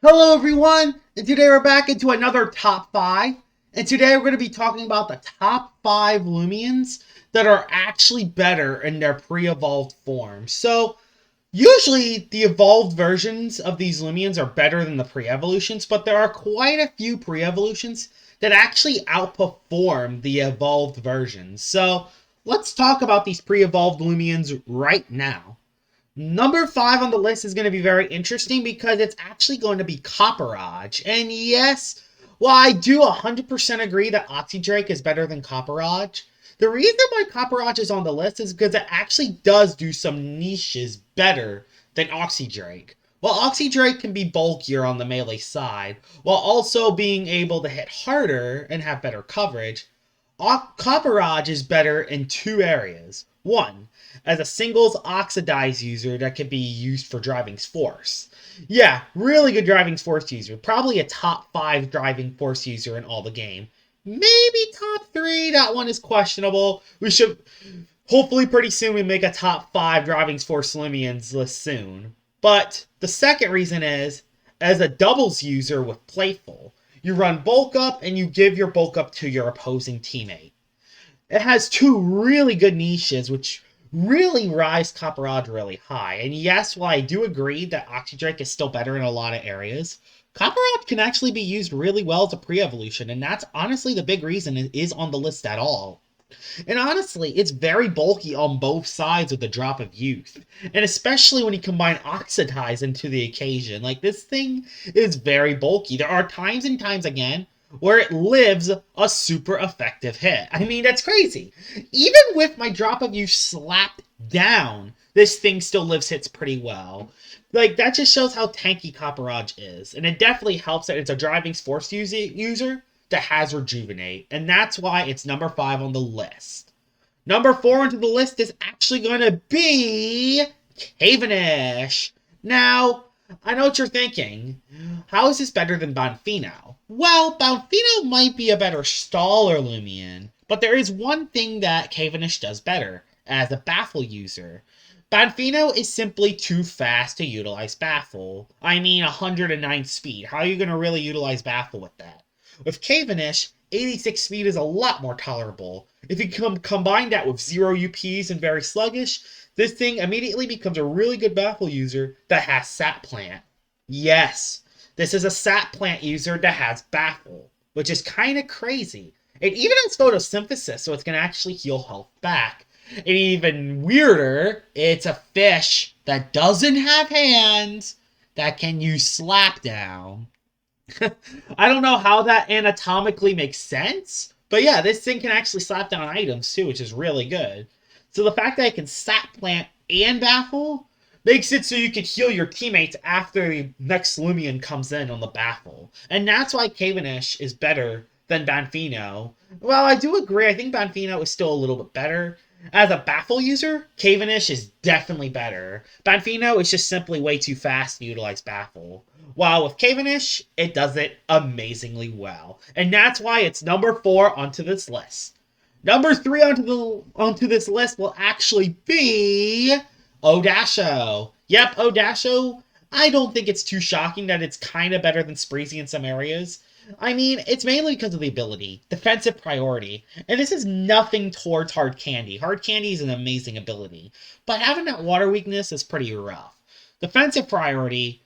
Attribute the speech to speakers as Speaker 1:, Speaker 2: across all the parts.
Speaker 1: Hello everyone, and today we're back into another top 5. And today we're going to be talking about the top 5 Loomians that are actually better in their pre-evolved form. So, usually the evolved versions of these Loomians are better than the pre-evolutions, but there are quite a few pre-evolutions that actually outperform the evolved versions. So, let's talk about these pre-evolved Loomians right now. Number 5 on the list is going to be very interesting because it's actually going to be Copperage. And yes, while I do 100% agree that Oxydrake is better than Copperage, the reason why Copperage is on the list is because it actually does do some niches better than Oxydrake. While Oxydrake can be bulkier on the melee side, while also being able to hit harder and have better coverage, Copperage is better in two areas. One, as a singles oxidize user that can be used for driving force. Yeah, really good driving force user. Probably a top 5 driving force user in all the game. Maybe top 3, that one is questionable. We should, hopefully pretty soon we make a top 5 driving force Loomians list soon. But the second reason is, as a doubles user with Playful, you run bulk up and you give your bulk up to your opposing teammate. It has two really good niches, which really rise Copperage really high. And yes, while I do agree that Oxydrake is still better in a lot of areas, Copperage can actually be used really well as a pre-evolution, and that's honestly the big reason it is on the list at all. And honestly, it's very bulky on both sides with the drop of youth. And especially when you combine Oxidize into the occasion. Like, this thing is very bulky. There are times and times again where it lives a super effective hit. I mean, that's crazy. Even with my drop of youth slapped down, this thing still lives hits pretty well. Like, that just shows how tanky Copperage is. And it definitely helps that it's a driving force user that has Rejuvenate, and that's why it's number 5 on the list. Number 4 onto the list is actually going to be Cavendish. Now, I know what you're thinking. How is this better than Bonfino? Well, Bonfino might be a better staller Loomian, but there is one thing that Cavendish does better as a Baffle user. Bonfino is simply too fast to utilize Baffle. I mean, 109 speed. How are you going to really utilize Baffle with that? With Cavendish, 86 speed is a lot more tolerable. If you combine that with 0 UPs and very sluggish, this thing immediately becomes a really good Baffle user that has Sap Plant. Yes, this is a Sap Plant user that has Baffle, which is kind of crazy. It even has photosynthesis, so it's going to actually heal health back. And even weirder, it's a fish that doesn't have hands that can use Slap Down. I don't know how that anatomically makes sense, but yeah, this thing can actually slap down items too, which is really good. So the fact that it can sap plant and baffle makes it so you can heal your teammates after the next Loomian comes in on the baffle. And that's why Cavendish is better than Banfino. Well, I do agree, I think Banfino is still a little bit better. As a baffle user, Cavendish is definitely better. Banfino is just simply way too fast to utilize baffle. While with Cavendish, it does it amazingly well. And that's why it's number 4 onto this list. Number 3 onto this list will actually be Odasho. Yep, Odasho. I don't think it's too shocking that it's kind of better than Spreezy in some areas. I mean, it's mainly because of the ability, defensive priority, and this is nothing towards Hard Candy. Hard Candy is an amazing ability, but having that water weakness is pretty rough. Defensive priority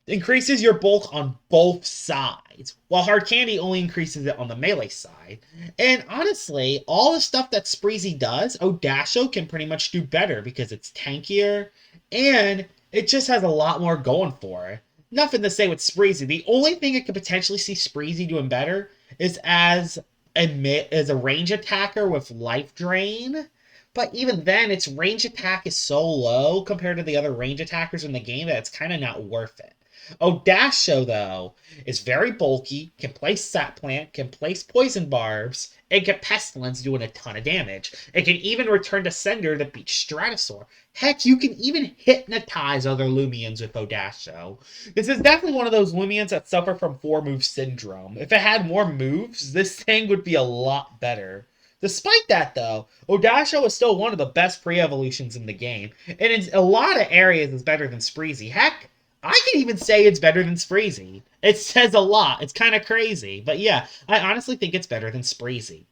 Speaker 1: increases your bulk on both sides, while Hard Candy only increases it on the melee side. And honestly, all the stuff that Spreezy does, Odasho can pretty much do better because it's tankier, and it just has a lot more going for it. Nothing to say with Spreezy. The only thing I could potentially see Spreezy doing better is as a range attacker with life drain. But even then, its range attack is so low compared to the other range attackers in the game that it's kind of not worth it. Odasho, though, is very bulky, can place Sap Plant, can place Poison Barbs, and can Pestilence doing a ton of damage. It can even return to Sender to beat Stratosaur. Heck, you can even hypnotize other Loomians with Odasho. This is definitely one of those Loomians that suffer from 4-move syndrome. If it had more moves, this thing would be a lot better. Despite that, though, Odasho is still one of the best pre-evolutions in the game, and in a lot of areas is better than Spreezy. Heck, I can even say it's better than Spreezy. It says a lot. It's kind of crazy. But yeah, I honestly think it's better than Spreezy.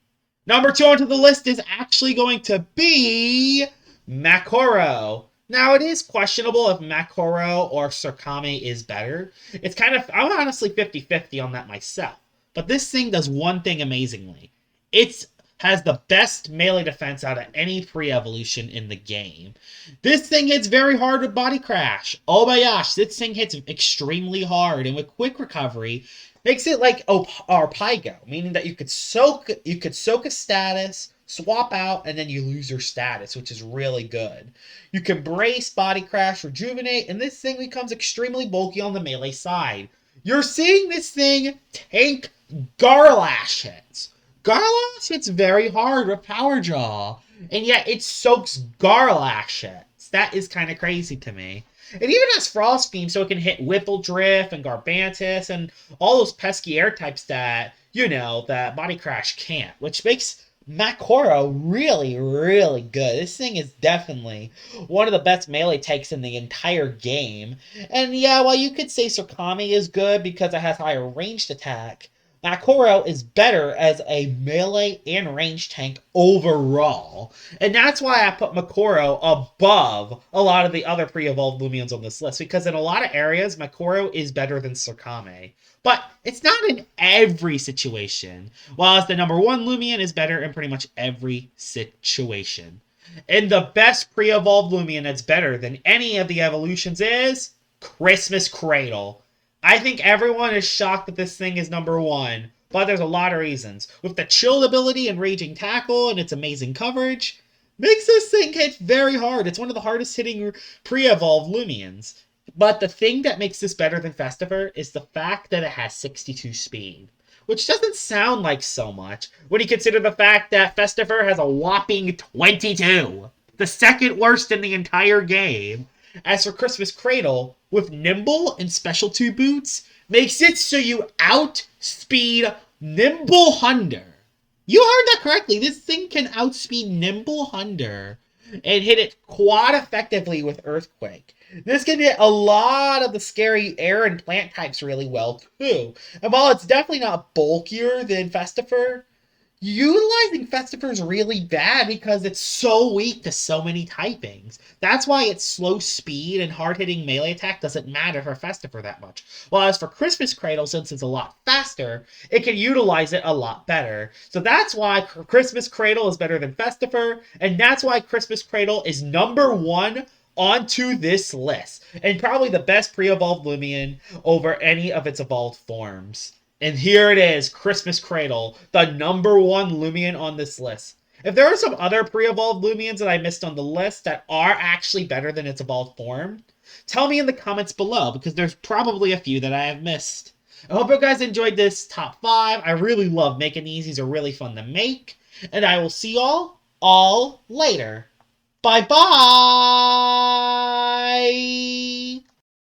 Speaker 1: Number 2 onto the list is actually going to be Makoro. Now, it is questionable if Makoro or Surkame is better. It's kind of, I'm honestly 50-50 on that myself. But this thing does one thing amazingly. It has the best melee defense out of any pre-evolution in the game. This thing hits very hard with Body Crash. Oh my gosh, this thing hits extremely hard. And with Quick Recovery, makes it like Arpaigo, meaning that you could soak a status, swap out, and then you lose your status, which is really good. You can brace, Body Crash, Rejuvenate, and this thing becomes extremely bulky on the melee side. You're seeing this thing tank Garlash hits. Garlash hits very hard with Power Jaw, and yet it soaks Garlash hits. That is kind of crazy to me. It even has Frost Beam, so it can hit Whipple Drift and Garbantis and all those pesky air types that, that Body Crash can't, which makes Makoro really, really good. This thing is definitely one of the best melee takes in the entire game. And yeah, while you could say Surkame is good because it has higher ranged attack, Makoro is better as a melee and range tank overall. And that's why I put Makoro above a lot of the other pre-evolved Loomians on this list, because in a lot of areas, Makoro is better than Surkame. But it's not in every situation, while the number 1 Loomian is better in pretty much every situation. And the best pre-evolved Loomian that's better than any of the evolutions is Christmas Cradle. I think everyone is shocked that this thing is number 1, but there's a lot of reasons. With the chill ability and Raging Tackle and its amazing coverage, makes this thing hit very hard. It's one of the hardest hitting pre-evolved Loomians. But the thing that makes this better than Festifer is the fact that it has 62 speed, which doesn't sound like so much when you consider the fact that Festifer has a whopping 22, the second worst in the entire game. As for Christmas Cradle, with Nimble and Special 2 boots, makes it so you outspeed Nimble Hunter. You heard that correctly. This thing can outspeed Nimble Hunter and hit it quite effectively with Earthquake. This can hit a lot of the scary air and plant types really well, too. And while it's definitely not bulkier than Festifer, utilizing Festifer is really bad because it's so weak to so many typings. That's why its slow speed and hard-hitting melee attack doesn't matter for Festifer that much. While as for Christmas Cradle, since it's a lot faster, it can utilize it a lot better. So that's why Christmas Cradle is better than Festifer, and that's why Christmas Cradle is number 1 onto this list, and probably the best pre-evolved Loomian over any of its evolved forms. And here it is, Christmas Cradle, the number 1 Loomian on this list. If there are some other pre-evolved Loomians that I missed on the list that are actually better than its evolved form, tell me in the comments below, because there's probably a few that I have missed. I hope you guys enjoyed this top 5. I really love making these. These are really fun to make. And I will see y'all all later. Bye-bye!